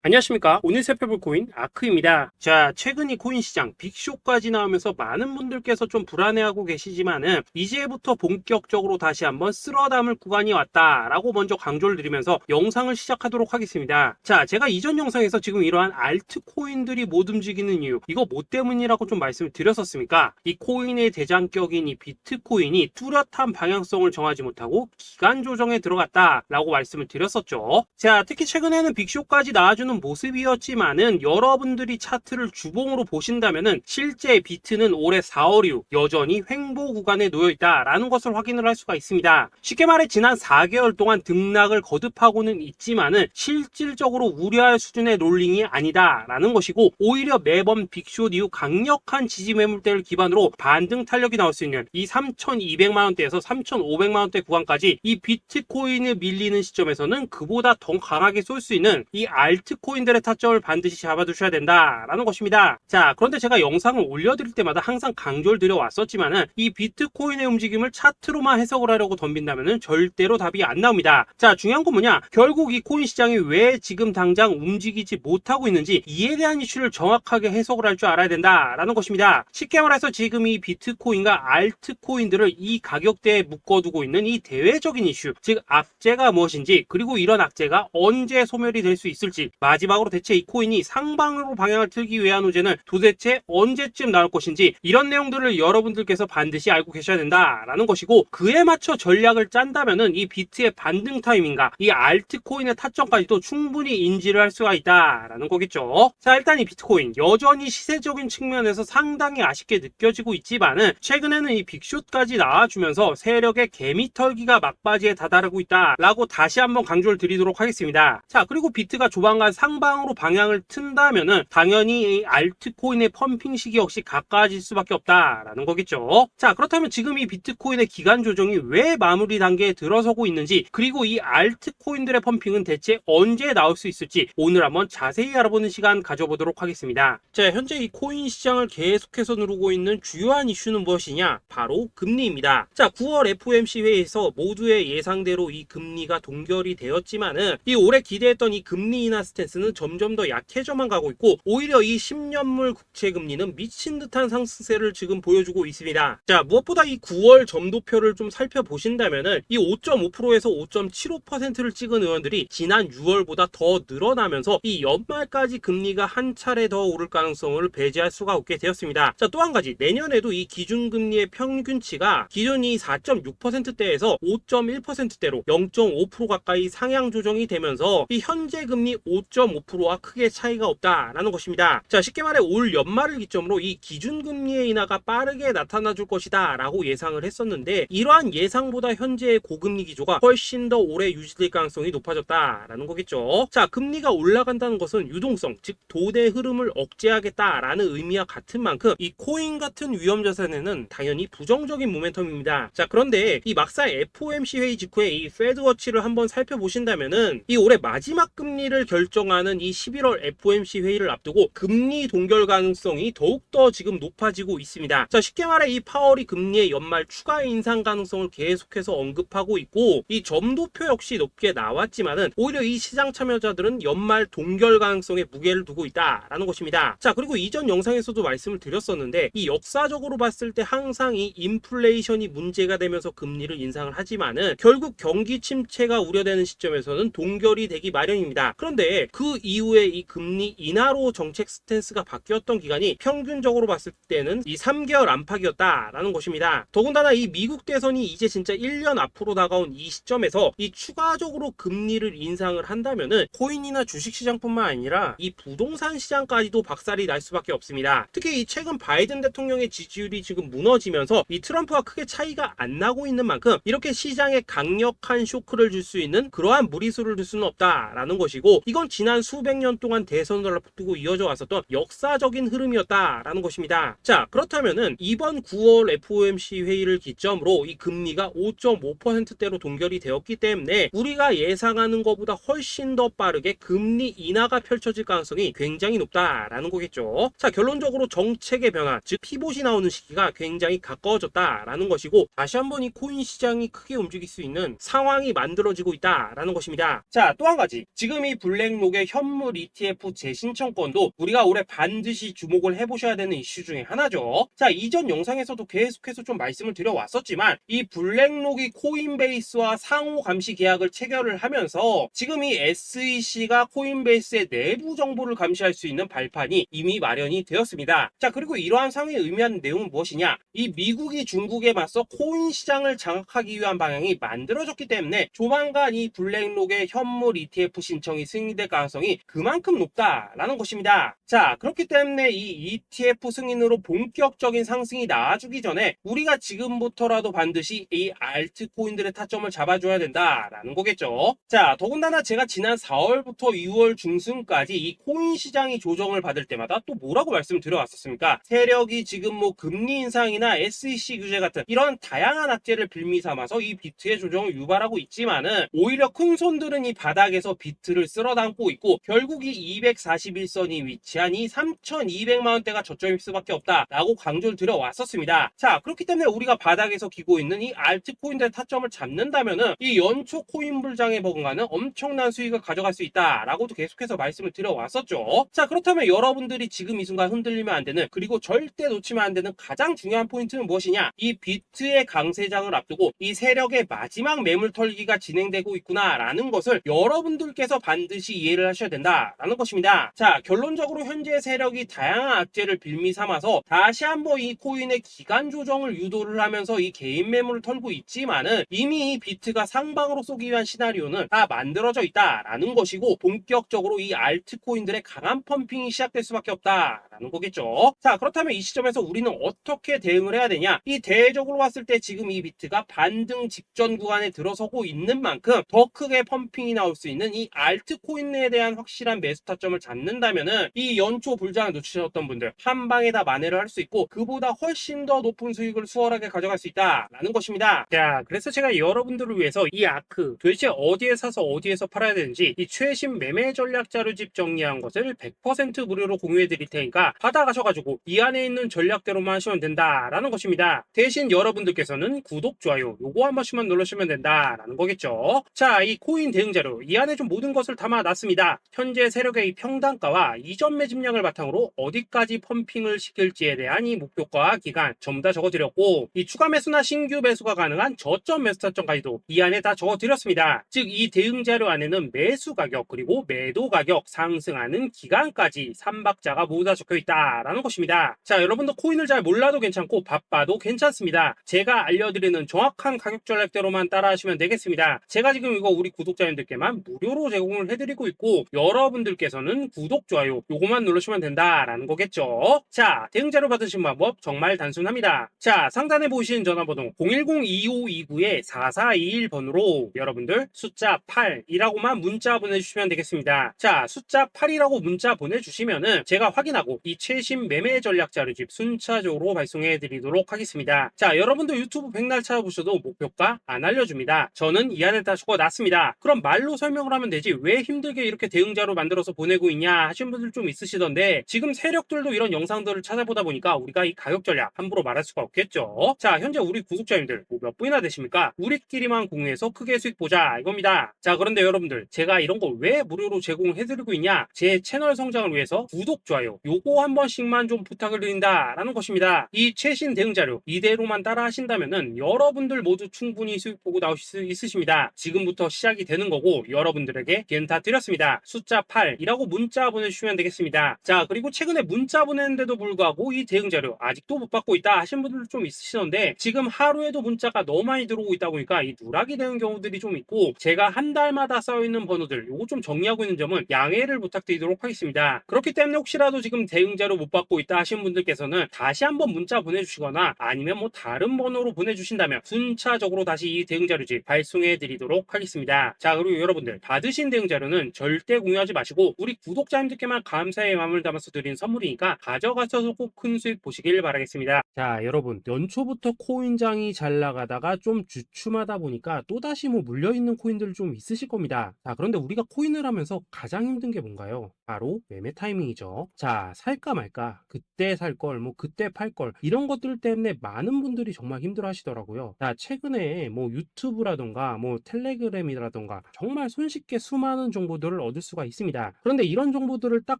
안녕하십니까. 오늘 살펴볼 코인 아크입니다. 자, 최근 이 코인 시장 빅쇼까지 나오면서 많은 분들께서 좀 불안해하고 계시지만은 이제부터 본격적으로 다시 한번 쓸어담을 구간이 왔다라고 먼저 강조를 드리면서 영상을 시작하도록 하겠습니다. 자, 제가 이전 영상에서 지금 이러한 알트코인들이 못 움직이는 이유, 이거 뭐 때문이라고 좀 말씀을 드렸었습니까? 이 코인의 대장격인 이 비트코인이 뚜렷한 방향성을 정하지 못하고 기간 조정에 들어갔다라고 말씀을 드렸었죠. 자, 특히 최근에는 빅쇼까지 나와주는 모습이었지만은 여러분들이 차트를 주봉으로 보신다면은 실제 비트는 올해 4월 이후 여전히 횡보 구간에 놓여 있다라는 것을 확인을 할 수가 있습니다. 쉽게 말해 지난 4개월 동안 등락을 거듭하고는 있지만은 실질적으로 우려할 수준의 롤링이 아니다라는 것이고, 오히려 매번 빅숏 이후 강력한 지지 매물대를 기반으로 반등 탄력이 나올 수 있는 이 3,200만 원대에서 3,500만 원대 구간까지 이 비트코인을 밀리는 시점에서는 그보다 더 강하게 쏠 수 있는 이 알트코인들의 타점을 반드시 잡아두셔야 된다라는 것입니다. 자, 그런데 제가 영상을 올려드릴 때마다 항상 강조를 드려왔었지만은 이 비트코인의 움직임을 차트로만 해석을 하려고 덤빈다면은 절대로 답이 안 나옵니다. 자, 중요한 건 뭐냐? 결국 이 코인 시장이 왜 지금 당장 움직이지 못하고 있는지 이에 대한 이슈를 정확하게 해석을 할 줄 알아야 된다라는 것입니다. 쉽게 말해서 지금 이 비트코인과 알트코인들을 이 가격대에 묶어두고 있는 이 대외적인 이슈, 즉 악재가 무엇인지, 그리고 이런 악재가 언제 소멸이 될 수 있을지, 마지막으로 대체 이 코인이 상방으로 방향을 틀기 위한 호재는 도대체 언제쯤 나올 것인지, 이런 내용들을 여러분들께서 반드시 알고 계셔야 된다라는 것이고, 그에 맞춰 전략을 짠다면은 이 비트의 반등 타이밍과 이 알트코인의 타점까지도 충분히 인지를 할 수가 있다라는 거겠죠. 자, 일단 이 비트코인 여전히 시세적인 측면에서 상당히 아쉽게 느껴지고 있지만은 최근에는 이 빅숏까지 나와주면서 세력의 개미털기가 막바지에 다다르고 있다라고 다시 한번 강조를 드리도록 하겠습니다. 자, 그리고 비트가 조만간 상방으로 방향을 튼다면은 당연히 이 알트코인의 펌핑 시기 역시 가까워질 수밖에 없다라는 거겠죠. 자, 그렇다면 지금 이 비트코인의 기간 조정이 왜 마무리 단계에 들어서고 있는지, 그리고 이 알트코인들의 펌핑은 대체 언제 나올 수 있을지 오늘 한번 자세히 알아보는 시간 가져보도록 하겠습니다. 자, 현재 이 코인 시장을 계속해서 누르고 있는 주요한 이슈는 무엇이냐? 바로 금리입니다. 자, 9월 FOMC 회의에서 모두의 예상대로 이 금리가 동결이 되었지만은 이 올해 기대했던 이 금리 인하 스탠스는 점점 더 약해져만 가고 있고, 오히려 이 10년물 국채 금리는 미친 듯한 상승세를 지금 보여주고 있습니다. 자, 무엇보다 이 9월 점도표를 좀 살펴보신다면은 이 5.5%에서 5.75%를 찍은 의원들이 지난 6월보다 더 늘어나면서 이 연말까지 금리가 한 차례 더 오를 가능성을 배제할 수가 없게 되었습니다. 자, 또 한 가지, 내년에도 이 기준금리의 평균치가 기존이 4.6%대에서 5.1%대로 0.5% 가까이 상향 조정이 되면서 이 현재 금리 5.5%와 크게 차이가 없다라는 것입니다. 자, 쉽게 말해 올 연말을 기점으로 이 기준금리의 인하가 빠르게 나타나 줄 것이다 라고 예상을 했었는데, 이러한 예상보다 현재의 고금리 기조가 훨씬 더 오래 유지될 가능성이 높아졌다라는 거겠죠. 자, 금리가 올라간다는 것은 유동성, 즉 돈의 흐름을 억제하겠다라는 의미와 같은 만큼 이 코인 같은 위험 자산에는 당연히 부정적인 모멘텀입니다. 자, 그런데 이 막상 FOMC 회의 직후에 이 페드워치를 한번 살펴보신다면은 이 올해 마지막 금리를 결정하는 이 11월 FOMC 회의를 앞두고 금리 동결 가능성이 더욱더 지금 높아지고 있습니다. 자, 쉽게 말해 이 파월이 금리의 연말 추가 인상 가능성을 계속해서 언급하고 있고, 이 점도표 역시 높게 나왔지만은 오히려 이 시장 참여자들은 연말 동결 가능성에 무게를 두고 있다라는 것입니다. 자, 그리고 이전 영상에서도 말씀을 드렸었는데 이 역사적으로 봤을 때 항상 이 인플레이션이 문제가 되면서 금리를 인상을 하지만은 결국 경기 침체가 우려되는 시점에서는 동결이 되기 마련입니다. 그런데 그 이후에 이 금리 인하로 정책 스탠스가 바뀌었던 기간이 평균적으로 봤을 때는 이 3개월 안팎이었다라는 것입니다. 더군다나 이 미국 대선이 이제 진짜 1년 앞으로 다가온 이 시점에서 이 추가적으로 금리를 인상을 한다면은 코인이나 주식시장뿐만 아니라 이 부동산 시장까지도 박살이 날 수밖에 없습니다. 특히 이 최근 바이든 대통령의 지지율이 지금 무너지면서 이 트럼프와 크게 차이가 안 나고 있는 만큼 이렇게 시장에 강력한 쇼크를 줄 수 있는 그러한 무리수를 둘 수는 없다라는 것이고, 이건 지난 수백 년 동안 대선을 앞두고 이어져 왔었던 역사적인 흐름이었다라는 것입니다. 자, 그렇다면은 이번 9월 FOMC 회의를 기점으로 이 금리가 5.5%대로 동결이 되었기 때문에 우리가 예상하는 것보다 훨씬 더 빠르게 금리 인하가 펼쳐질 가능성이 굉장히 높다라는 거겠죠. 자, 결론적으로 정책의 변화, 즉 피봇이 나오는 시기가 굉장히 가까워졌다라는 것이고, 다시 한번 이 코인 시장이 크게 움직일 수 있는 상황이 만들어지고 있다라는 것입니다. 자, 또 한 가지, 지금 이 블랙록의 블랙록의 현물 ETF 재신청권도 우리가 올해 반드시 주목을 해보셔야 되는 이슈 중에 하나죠. 자, 이전 영상에서도 계속해서 좀 말씀을 드려왔었지만 이 블랙록이 코인베이스와 상호 감시 계약을 체결을 하면서 지금 이 SEC가 코인베이스의 내부 정보를 감시할 수 있는 발판이 이미 마련이 되었습니다. 자, 그리고 이러한 상황이 의미하는 내용은 무엇이냐? 이 미국이 중국에 맞서 코인 시장을 장악하기 위한 방향이 만들어졌기 때문에 조만간 이 블랙록의 현물 ETF 신청이 승인될 가능성이 그만큼 높다라는 것입니다. 자, 그렇기 때문에 이 ETF 승인으로 본격적인 상승이 나와주기 전에 우리가 지금부터라도 반드시 이 알트코인들의 타점을 잡아줘야 된다라는 거겠죠. 자, 더군다나 제가 지난 4월부터 6월 중순까지 이 코인 시장이 조정을 받을 때마다 또 뭐라고 말씀드려왔었습니까? 세력이 지금 뭐 금리 인상이나 SEC 규제 같은 이런 다양한 악재를 빌미 삼아서 이 비트의 조정을 유발하고 있지만은 오히려 큰 손들은 이 바닥에서 비트를 쓸어 담고 있고 결국 이 241선이 위치한 이 3,200만 원대가 저점일 수밖에 없다라고 강조를 드려왔었습니다. 자, 그렇기 때문에 우리가 바닥에서 기고 있는 이 알트코인들의 타점을 잡는다면은 이 연초 코인 불장에 버금가는 엄청난 수익을 가져갈 수 있다라고도 계속해서 말씀을 드려왔었죠. 자, 그렇다면 여러분들이 지금 이 순간 흔들리면 안 되는, 그리고 절대 놓치면 안 되는 가장 중요한 포인트는 무엇이냐? 이 비트의 강세장을 앞두고 이 세력의 마지막 매물 털기가 진행되고 있구나라는 것을 여러분들께서 반드시 이해를 하셔야 된다라는 것입니다. 자, 결론적으로 현재 세력이 다양한 악재를 빌미 삼아서 다시 한번 이 코인의 기간 조정을 유도를 하면서 이 개인 매물을 털고 있지만은 이미 이 비트가 상방으로 쏘기 위한 시나리오는 다 만들어져 있다라는 것이고 본격적으로 이 알트코인들의 강한 펌핑이 시작될 수밖에 없다라는 거겠죠. 자, 그렇다면 이 시점에서 우리는 어떻게 대응을 해야 되냐? 이 대외적으로 봤을 때 지금 이 비트가 반등 직전 구간에 들어서고 있는 만큼 더 크게 펌핑이 나올 수 있는 이 알트코인에 대한 확실한 매수 타점을 잡는다면은 이 연초 불장을 놓치셨던 분들 한 방에 다 만회를 할 수 있고 그보다 훨씬 더 높은 수익을 수월하게 가져갈 수 있다라는 것입니다. 자, 그래서 제가 여러분들을 위해서 이 아크 도대체 어디에 사서 어디에서 팔아야 되는지 이 최신 매매 전략 자료집 정리한 것을 100% 무료로 공유해 드릴 테니까 받아가셔가지고 이 안에 있는 전략대로만 하시면 된다라는 것입니다. 대신 여러분들께서는 구독, 좋아요 요거 한 번씩만 눌러주시면 된다라는 거겠죠. 자, 이 코인 대응 자료 이 안에 좀 모든 것을 담아놨습니다. 현재 세력의 이 평단가와 이전 매집량을 바탕으로 어디까지 펌핑을 시킬지에 대한 이 목표가 기간 전부 다 적어드렸고 이 추가 매수나 신규 매수가 가능한 저점 매수 타점까지도 이 안에 다 적어드렸습니다. 즉 이 대응 자료 안에는 매수 가격 그리고 매도 가격 상승하는 기간까지 3박자가 모두 다 적혀있다라는 것입니다. 자, 여러분도 코인을 잘 몰라도 괜찮고 바빠도 괜찮습니다. 제가 알려드리는 정확한 가격 전략대로만 따라하시면 되겠습니다. 제가 지금 이거 우리 구독자님들께만 무료로 제공을 해드리고 있고 여러분들께서는 구독, 좋아요 요거만 누르시면 된다라는 거겠죠. 자, 대응 자료 받으신 방법 정말 단순합니다. 자, 상단에 보이시는 전화번호 010-2529-4421번으로 여러분들 숫자 8이라고만 문자 보내주시면 되겠습니다. 자, 숫자 8이라고 문자 보내주시면은 제가 확인하고 이 최신 매매 전략 자료집 순차적으로 발송해 드리도록 하겠습니다. 자, 여러분도 유튜브 백날 찾아보셔도 목표가 안 알려줍니다. 저는 이 안에 다 적어놨습니다. 그럼 말로 설명을 하면 되지 왜 힘들게 이렇게 대응 자료 만들어서 보내고 있냐 하시는 분들 좀 있으시던데 지금 세력들도 이런 영상들을 찾아보다 보니까 우리가 이 가격 전략 함부로 말할 수가 없겠죠. 자, 현재 우리 구독자님들 몇 분이나 되십니까? 우리끼리만 공유해서 크게 수익 보자 이겁니다. 자, 그런데 여러분들 제가 이런 거 왜 무료로 제공해드리고 있냐? 제 채널 성장을 위해서 구독, 좋아요 요거 한 번씩만 좀 부탁을 드린다라는 것입니다. 이 최신 대응 자료 이대로만 따라 하신다면은 여러분들 모두 충분히 수익 보고 나오실 수 있으십니다. 지금부터 시작이 되는 거고 여러분들에게 기회는 다 드렸습니다. 숫자 8이라고 문자 보내주시면 되겠습니다. 자, 그리고 최근에 문자 보냈는데도 불구하고 이 대응 자료 아직도 못 받고 있다 하신 분들 좀 있으시던데 지금 하루에도 문자가 너무 많이 들어오고 있다 보니까 이 누락이 되는 경우들이 좀 있고 제가 한 달마다 쌓여있는 번호들 요거 좀 정리하고 있는 점은 양해를 부탁드리도록 하겠습니다. 그렇기 때문에 혹시라도 지금 대응 자료 못 받고 있다 하신 분들께서는 다시 한번 문자 보내주시거나 아니면 뭐 다른 번호로 보내주신다면 순차적으로 다시 이 대응 자료집 발송해 드리도록 하겠습니다. 자, 그리고 여러분들 받으신 대응 자료는 절대 공유하지 마시고 우리 구독자님들께만 감사의 마음을 담아서 드린 선물이니까 가져가셔서 꼭 큰 수익 보시길 바라겠습니다. 자, 여러분 연초부터 코인장이 잘 나가다가 좀 주춤하다 보니까 또다시 뭐 물려있는 코인들 좀 있으실 겁니다. 자, 그런데 우리가 코인을 하면서 가장 힘든 게 뭔가요? 바로 매매 타이밍이죠. 자, 살까 말까, 그때 살 걸, 뭐 그때 팔 걸, 이런 것들 때문에 많은 분들이 정말 힘들어 하시더라고요. 자, 최근에 뭐 유튜브라던가 뭐 텔레그램이라던가 정말 손쉽게 수많은 정보들을 얻을 수가 있습니다. 그런데 이런 정보들을 딱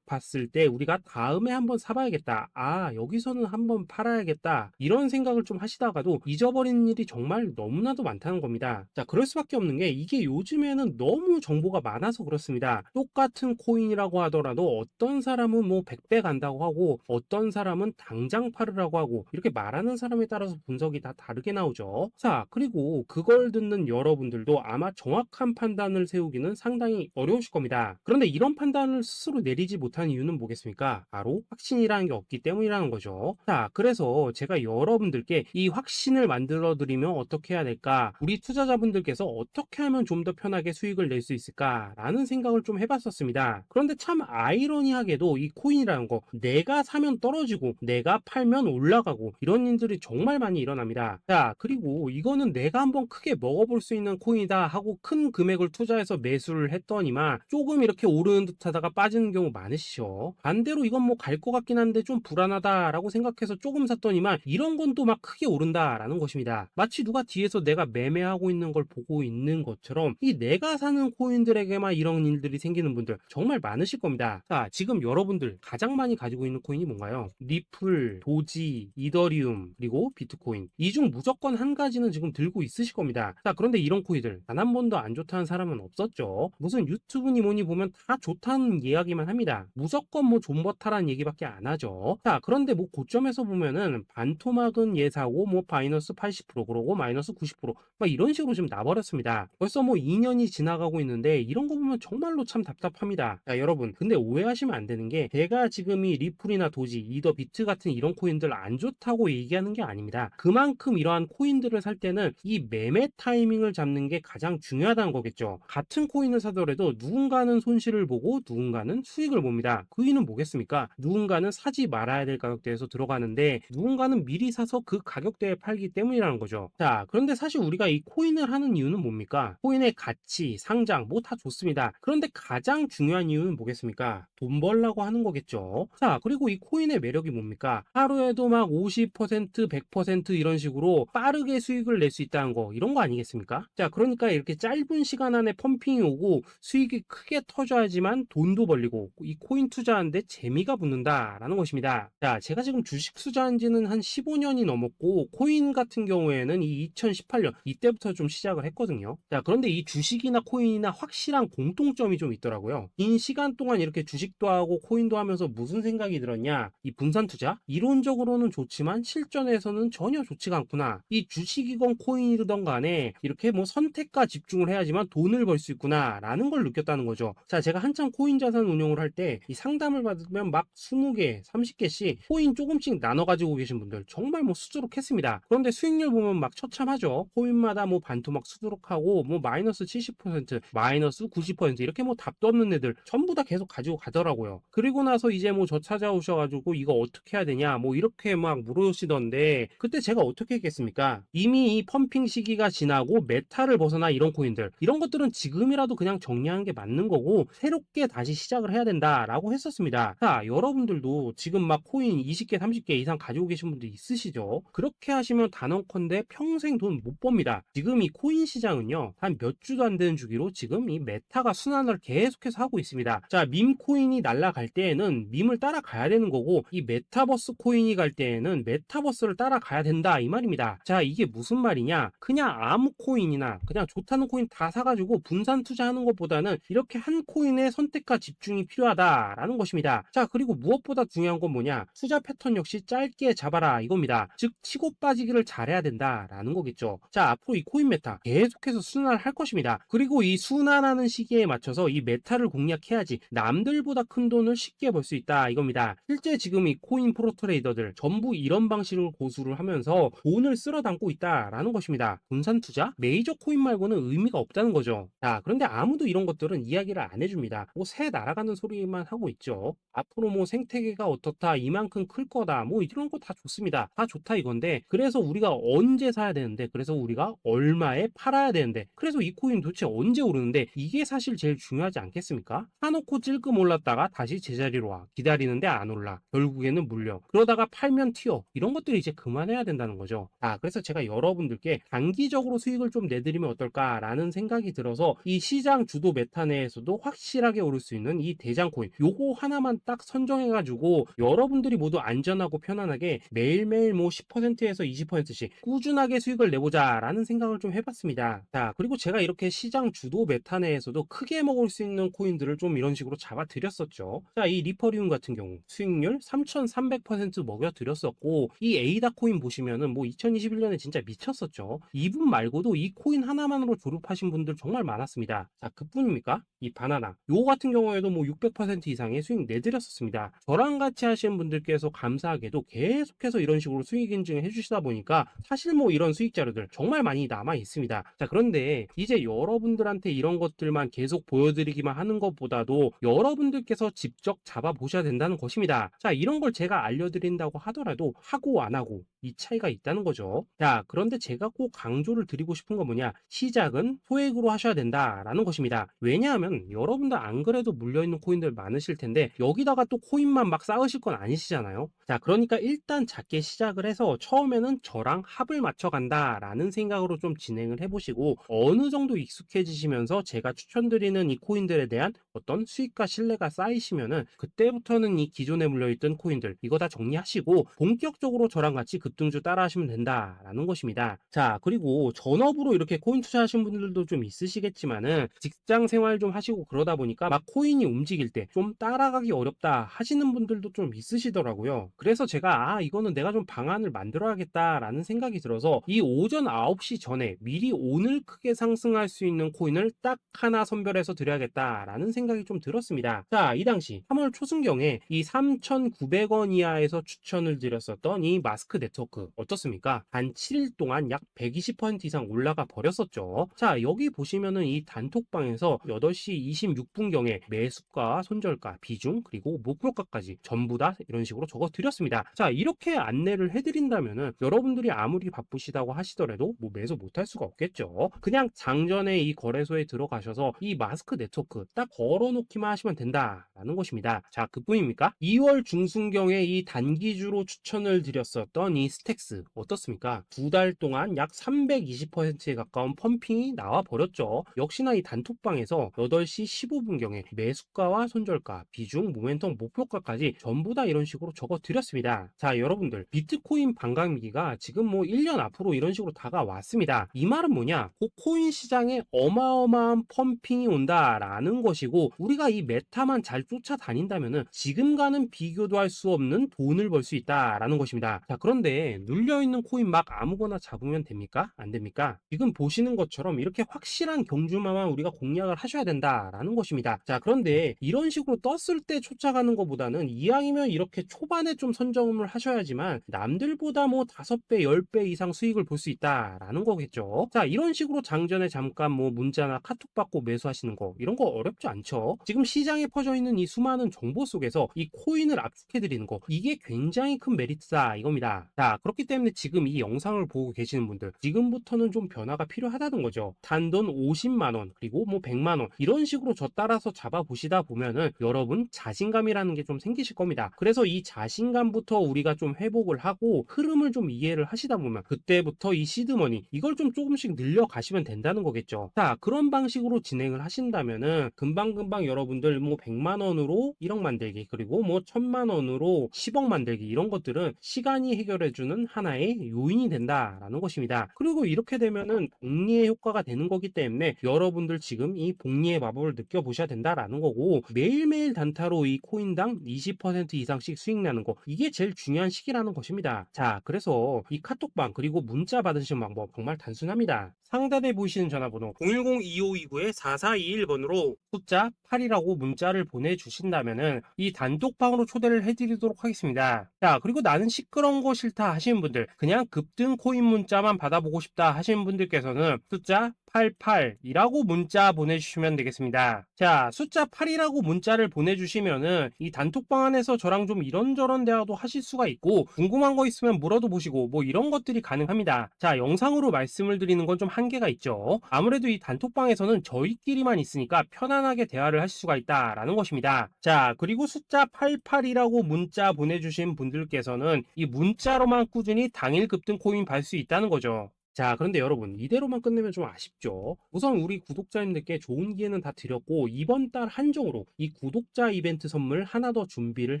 봤을 때 우리가 다음에 한번 사봐야겠다, 아 여기서는 한번 팔아야겠다, 이런 생각을 좀 하시다가도 잊어버리는 일이 정말 너무나도 많다는 겁니다. 자, 그럴 수밖에 없는 게 이게 요즘에는 너무 정보가 많아서 그렇습니다. 똑같은 코인이라고 하더라도 어떤 사람은 뭐 100배 간다고 하고 어떤 사람은 당장 팔으라고 하고, 이렇게 말하는 사람에 따라서 분석이 다 다르게 나오죠. 자, 그리고 그걸 듣는 여러분들도 아마 정확한 판단을 세우기는 상당히 어려우실 겁니다. 그런데 이런 판단을 스스로 내리지 못한 이유는 뭐겠습니까? 바로 확신이라는 게 없기 때문이라는 거죠. 자, 그래서 제가 여러분들께 이 확신을 만들어 드리면 어떻게 해야 될까? 우리 투자자분들께서 어떻게 하면 좀 더 편하게 수익을 낼 수 있을까? 라는 생각을 좀 해봤었습니다. 그런데 참 아이러니하게도 이 코인이라는 거, 내가 사면 떨어지고 내가 팔면 올라가고 이런 일들이 정말 많이 일어납니다. 자, 그리고 이거는 내가 한번 크게 먹어볼 수 있는 코인이다 하고 큰 금액을 투자해서 매수를 했더니만 조금 이렇게 오르는 듯 하다가 빠지는 경우 많으시죠. 반대로 이건 뭐 갈 것 같긴 한데 좀 불안하다라고 생각해서 조금 샀더니만 이런 건 또 막 크게 오른다라는 것입니다. 마치 누가 뒤에서 내가 매매하고 있는 걸 보고 있는 것처럼 이 내가 사는 코인들에게만 이런 일들이 생기는 분들 정말 많으실 겁니다. 자, 지금 여러분들 가장 많이 가지고 있는 코인이 뭔가요? 리플, 도지, 이더리움, 그리고 비트코인. 이 중 무조건 한 가지는 지금 들고 있으실 겁니다. 자, 그런데 이런 코인들 단 한 번도 안 좋다는 사람은 없었죠. 무슨 유튜브니 뭐니 보면 다 좋다는 이야기만 합니다. 무조건 뭐 존버타라는 얘기밖에 안 하죠. 자, 그런데 뭐 고점에서 보면은 반토막은 예사고 뭐 마이너스 80% 그러고 마이너스 90%막 이런 식으로 지금 나버렸습니다. 벌써 뭐 2년이 지나가고 있는데 이런 거 보면 정말로 참 답답합니다. 자, 여러분, 근데 오해하시면 안 되는 게 제가 지금 이 리플이나 도지, 이더, 비트 같은 이런 코인들 안 좋다고 얘기하는 게 아닙니다. 그만큼 이러한 코인들을 살 때는 이 매매 타이밍을 잡는 게 가장 중요하다는 거겠죠. 같은 코인을 사더라도 누군가는 손실을 보고 누군가는 수익을 봅니다. 그 이유는 뭐겠습니까? 누군가는 사지 말아야 될 가격대에서 들어가는데 누군가는 미리 사서 그 가격대에 팔기 때문이라는 거죠. 자, 그런데 사실 우리가 이 코인을 하는 이유는 뭡니까? 코인의 가치, 상장 뭐 다 좋습니다. 그런데 가장 중요한 이유는 뭐겠습니까? 돈 벌라고 하는 거겠죠. 자, 그리고 이 코인의 매력이 뭡니까? 하루에도 막 50%, 100% 이런 식으로 빠르게 수익을 낼 수 있다는 거, 이런 거 아니겠습니까? 자, 그러니까 이렇게 짧은 시간 안에 펌핑이 오고 수익이 크게 터져야지만 돈도 벌리고 이 코인 투자하는데 재미가 붙는다라는 것입니다. 자, 제가 지금 주식 투자한 지는 한 15년이 넘었고 코인 같은 경우에는 이 2018년 이때부터 좀 시작을 했거든요. 자, 그런데 이 주식이나 코인이나 확실한 공통점이 좀 있더라고요. 긴 시간 동안 이렇게 주식도 하고 코인도 하면서 무슨 생각이 들었냐? 이 분산 투자? 이론적으로는 좋지만 실전에서는 전혀 좋지가 않구나. 이 주식이건 코인이든 간에 이렇게 뭐 선택과 집중을 해야지만 돈을 벌 수 있구나 라는 걸 느꼈다는 거죠. 자, 제가 한참 코인 자산 운용을 할 때 이 상담을 받으면 막 20개, 30개씩 코인 조금씩 나눠 가지고 계신 분들 정말 뭐 수두룩했습니다. 그런데 수익률 보면 막 처참하죠. 코인마다 뭐 반토막 수두룩하고 뭐 마이너스 70%, 마이너스 90% 이렇게 뭐 답도 없는 애들 전부 다 계속 가지고 가더라고요. 그리고 나서 이제 뭐 저 찾아오셔가지고 이거 어떻게 해야 되냐 뭐 이렇게 막 물으시던데 그때 제가 어떻게 했겠습니까? 이미 이 펌핑 시기가 지나고 메타를 벗어나 이런 코인들 이런 것들은 지금이라도 그냥 정리하는 게 맞는 거고 새롭게 다시 시작을 해야 된다라고 했었습니다. 자, 여러분들도 지금 막 코인 20개, 30개 이상 가지고 계신 분들 있으시죠? 그렇게 하시면 단언컨대 평생 돈 못 법니다. 지금 이 코인 시장은요 한 몇 주도 안 되는 주기로 지금 이 메타가 순환을 계속해서 하고 있습니다. 자, 밈 코인이 날아갈 때에는 밈을 따라가야 되는 거고 이 메타버스 코인이 갈 때에는 메타버스를 따라가야 된다 이 말입니다. 자, 이게 무슨 말이냐? 그냥 아무 코인이나 그냥 좋다는 코인 다 사가지고 분산 투자하는 것보다는 이렇게 한 코인의 선택과 집중이 필요하다라는 것입니다. 자, 그리고 무엇보다 중요한 건 뭐냐? 투자 패턴 역시 짧게 잡아라 이겁니다. 즉 치고 빠지기를 잘해야 된다라는 거겠죠. 자, 앞으로 이 코인 메타 계속해서 순환을 할 것입니다. 그리고 이 순환하는 시기에 맞춰서 이 메타를 공략해야지 남들보다 큰 돈을 쉽게 벌 수 있다 이겁니다. 실제 지금 이 코인 프로 트레이더들 전부 이런 방식을 고수를 하면서 돈을 쓸어 담고 있다라는 것입니다. 분산 투자? 메이저 코인 말고는 의미가 없다는 거죠. 자, 그런데 아무도 이런 것들은 이야기를 안 해줍니다. 뭐 새 날아가는 소리만 하고 있죠. 앞으로 뭐 생태계가 어떻다, 이만큼 클 거다, 뭐 이런 거 다 좋습니다. 다 좋다 이건데 그래서 우리가 언제 사야 되는데 그래서 우리가 얼마에 팔아야 되는데 그래서 이 코인 도대체 언제 오르는데 이게 사실 제일 중요하지 않겠습니까? 사놓고 찔끔 올랐다가 다시 제자리로 와. 기다려 기다리는데 안 올라. 결국에는 물려. 그러다가 팔면 튀어. 이런 것들을 이제 그만해야 된다는 거죠. 그래서 제가 여러분들께 단기적으로 수익을 좀 내드리면 어떨까라는 생각이 들어서 이 시장 주도 메타 내에서도 확실하게 오를 수 있는 이 대장코인 요거 하나만 딱 선정해가지고 여러분들이 모두 안전하고 편안하게 매일매일 뭐 10%에서 20%씩 꾸준하게 수익을 내보자 라는 생각을 좀 해봤습니다. 자, 그리고 제가 이렇게 시장 주도 메타 내에서도 크게 먹을 수 있는 코인들을 좀 이런 식으로 잡아드렸었죠. 자, 이 리퍼리움 같은 경우 수익률 3300% 먹여드렸었고, 이 에이다 코인 보시면은 뭐 2021년에 진짜 미쳤었죠. 이분 말고도 이 코인 하나만으로 졸업하신 분들 정말 많았습니다. 자, 그뿐입니까? 이 바나나 요거 같은 경우에도 뭐 600% 이상의 수익 내드렸었습니다. 저랑 같이 하시는 분들께서 감사하게도 계속해서 이런 식으로 수익 인증을 해주시다 보니까 사실 뭐 이런 수익 자료들 정말 많이 남아 있습니다. 자, 그런데 이제 여러분들한테 이런 것들만 계속 보여드리기만 하는 것보다도 여러분들께서 직접 잡아보셔야 된다는 것입니다. 자, 이런 걸 제가 알려드린다고 하더라도 하고 안 하고 이 차이가 있다는 거죠. 자, 그런데 제가 꼭 강조를 드리고 싶은 건 뭐냐, 시작은 소액으로 하셔야 된다라는 것입니다. 왜냐하면 여러분들 안 그래도 물려있는 코인들 많으실 텐데 여기다가 또 코인만 막 쌓으실 건 아니시잖아요. 자, 그러니까 일단 작게 시작을 해서 처음에는 저랑 합을 맞춰 간다라는 생각으로 좀 진행을 해보시고 어느 정도 익숙해지시면서 제가 추천드리는 이 코인들에 대한 어떤 수익과 신뢰가 쌓이시면은 그때부터는 이 기존에 물려있던 코인들 이거 다 정리하시고 본격적으로 저랑 같이 급등주 따라 하시면 된다라는 것입니다. 자, 그리고 전업으로 이렇게 코인 투자하시는 분들도 좀 있으시겠지만은 직장 생활 좀 하시고 그러다 보니까 막 코인이 움직일 때 좀 따라가기 어렵다 하시는 분들도 좀 있으시더라고요. 그래서 제가 이거는 내가 좀 방안을 만들어야겠다라는 생각이 들어서 이 오전 9시 전에 미리 오늘 크게 상승할 수 있는 코인을 딱 하나 선별해서 드려야겠다라는 생각이 좀 들었습니다. 자, 이 당시 3월 초순경에 이 3,900원 이하에서 추천을 드렸었던 이 마스크 네트워크 어떻습니까? 단 7일 동안 약 120% 이상 올라가 버렸었죠. 자, 여기 보시면은 이 단톡방에서 8시 26분경에 매수가, 손절가, 비중, 그리고 목표가까지 전부 다 이런 식으로 적어 드렸습니다. 자, 이렇게 안내를 해드린다면은 여러분들이 아무리 바쁘시다고 하시더라도 뭐 매수 못할 수가 없겠죠. 그냥 장전에 이 거래소에 들어가셔서 이 마스크 네트워크 딱 걸어놓기만 하시면 된다라는 것입니다. 자, 그뿐입니까? 2월 중순경에 이 단기주로 추천을 드렸었던 이 스택스 어떻습니까? 2달 동안 약 320%에 가까운 펌핑이 나와 버렸죠. 역시나 이 단톡방에서 8시 15분경에 매수가와 손절가, 비중, 모멘텀, 목표가까지 전부 다 이런 식으로 적어 드렸습니다. 자, 여러분들 비트코인 반감기가 지금 뭐 1년 앞으로 이런 식으로 다가왔습니다. 이 말은 뭐냐? 코인 시장에 어마어마한 펌핑이 온다라는 것이고 우리가 이 메타만 잘 쫓아다닌다면은 지금과는 비교도 할 수 없는 돈을 벌 수 있다라는 것입니다. 자, 그런데 눌려있는 코인 막 아무거나 잡으면 됩니까? 안 됩니까? 지금 보시는 것처럼 이렇게 확실한 경주마만 우리가 공략을 하셔야 된다라는 것입니다. 자, 그런데 이런 식으로 떴을 때 쫓아가는 것보다는 이왕이면 이렇게 초반에 좀 선점을 하셔야지만 남들보다 뭐 5배, 10배 이상 수익을 볼 수 있다라는 거겠죠. 자, 이런 식으로 장전에 잠깐 뭐 문자나 카톡 받고 매수하시는 거 이런 거 어렵지 않죠. 지금 시장에 퍼져 있는 이 수많은 정보 속에서 이 코인을 압축해 드리는 거 이게 굉장히 큰 메리트다 이겁니다. 자, 그렇기 때문에 지금 이 영상을 보고 계시는 분들 지금부터는 좀 변화가 필요하다는 거죠. 단돈 50만원 그리고 뭐 100만원 이런 식으로 저 따라서 잡아보시다 보면은 여러분 자신감이라는 게 좀 생기실 겁니다. 그래서 이 자신감부터 우리가 좀 회복을 하고 흐름을 좀 이해를 하시다 보면 그때부터 이 시드머니 이걸 좀 조금씩 늘려가시면 된다는 거겠죠. 자, 그런 방식으로 진행을 하신다면은 금방금방 여러분들 뭐 100만원으로 1억 만들기 그리고 뭐 1000만원으로 10억 만들기 이런 것들은 시간이 해결해주는 하나의 요인이 된다라는 것입니다. 그리고 이렇게 되면은 복리의 효과가 되는 거기 때문에 여러분들 지금 이 복리의 마법을 느껴보셔야 된다라는 거고 매일매일 단타로 이 코인당 20% 이상씩 수익 나는 거 이게 제일 중요한 시기라는 것입니다. 자, 그래서 이 카톡방 그리고 문자 받으시는 방법 정말 단순합니다. 상단에 보이시는 전화번호 010-2529-4421번으로 숫자 8이라고 문자를 보내주신다면은 이 단톡방으로 초대를 해드리도록 하겠습니다. 자, 그리고 나는 시끄러운 거 싫다 하시는 분들 그냥 급등 코인 문자만 받아보고 싶다 하시는 분들께서는 숫자 88이라고 문자 보내주시면 되겠습니다. 자, 숫자 8이라고 문자를 보내주시면은 이 단톡방 안에서 저랑 좀 이런저런 대화도 하실 수가 있고, 궁금한 거 있으면 물어도 보시고 뭐 이런 것들이 가능합니다. 자, 영상으로 말씀을 드리는 건 좀 한계가 있죠. 아무래도 이 단톡방에서는 저희끼리만 있으니까 편안하게 대화를 하실 수가 있다라는 것입니다. 자, 그리고 숫자 88이라고 문자 보내주신 분들께서는 이 문자로만 꾸준히 당일 급등 코인 받을 수 있다는 거죠. 자, 그런데 여러분, 이대로만 끝내면 좀 아쉽죠? 우선 우리 구독자님들께 좋은 기회는 다 드렸고, 이번 달 한정으로 이 구독자 이벤트 선물 하나 더 준비를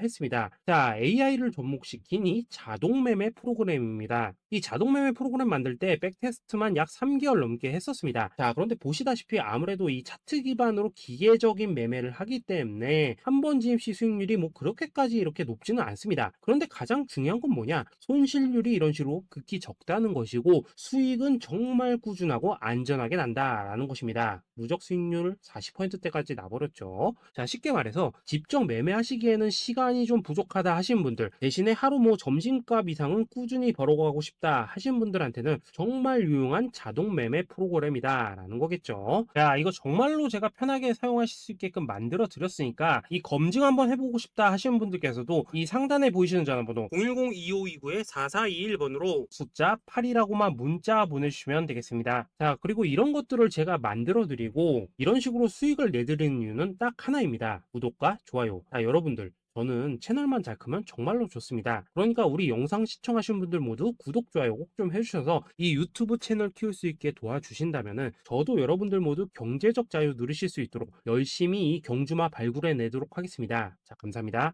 했습니다. 자, AI를 접목시킨 이 자동매매 프로그램입니다. 이 자동매매 프로그램 만들 때 백테스트만 약 3개월 넘게 했었습니다. 자, 그런데 보시다시피 아무래도 이 차트 기반으로 기계적인 매매를 하기 때문에 한 번 지입 시 수익률이 뭐 그렇게까지 이렇게 높지는 않습니다. 그런데 가장 중요한 건 뭐냐? 손실률이 이런 식으로 극히 적다는 것이고, 수익은 정말 꾸준하고 안전하게 난다라는 것입니다. 누적 수익률 40%대까지 나버렸죠. 자, 쉽게 말해서 직접 매매하시기에는 시간이 좀 부족하다 하신 분들, 대신에 하루 뭐 점심값 이상은 꾸준히 벌어가고 싶다 하신 분들한테는 정말 유용한 자동 매매 프로그램이다라는 거겠죠. 자, 이거 정말로 제가 편하게 사용하실 수 있게끔 만들어 드렸으니까 이 검증 한번 해보고 싶다 하시는 분들께서도 이 상단에 보이시는 전화번호 010-2529-4421번으로 숫자 8이라고만 문자 보내주시면 되겠습니다. 자, 그리고 이런 것들을 제가 만들어 드리고 이런 식으로 수익을 내드리는 이유는 딱 하나입니다. 구독과 좋아요. 자, 여러분들, 저는 채널만 잘 크면 정말로 좋습니다. 그러니까 우리 영상 시청하신 분들 모두 구독, 좋아요 꼭 좀 해주셔서 이 유튜브 채널 키울 수 있게 도와주신다면은 저도 여러분들 모두 경제적 자유 누리실 수 있도록 열심히 이 경주마 발굴해 내도록 하겠습니다. 자, 감사합니다.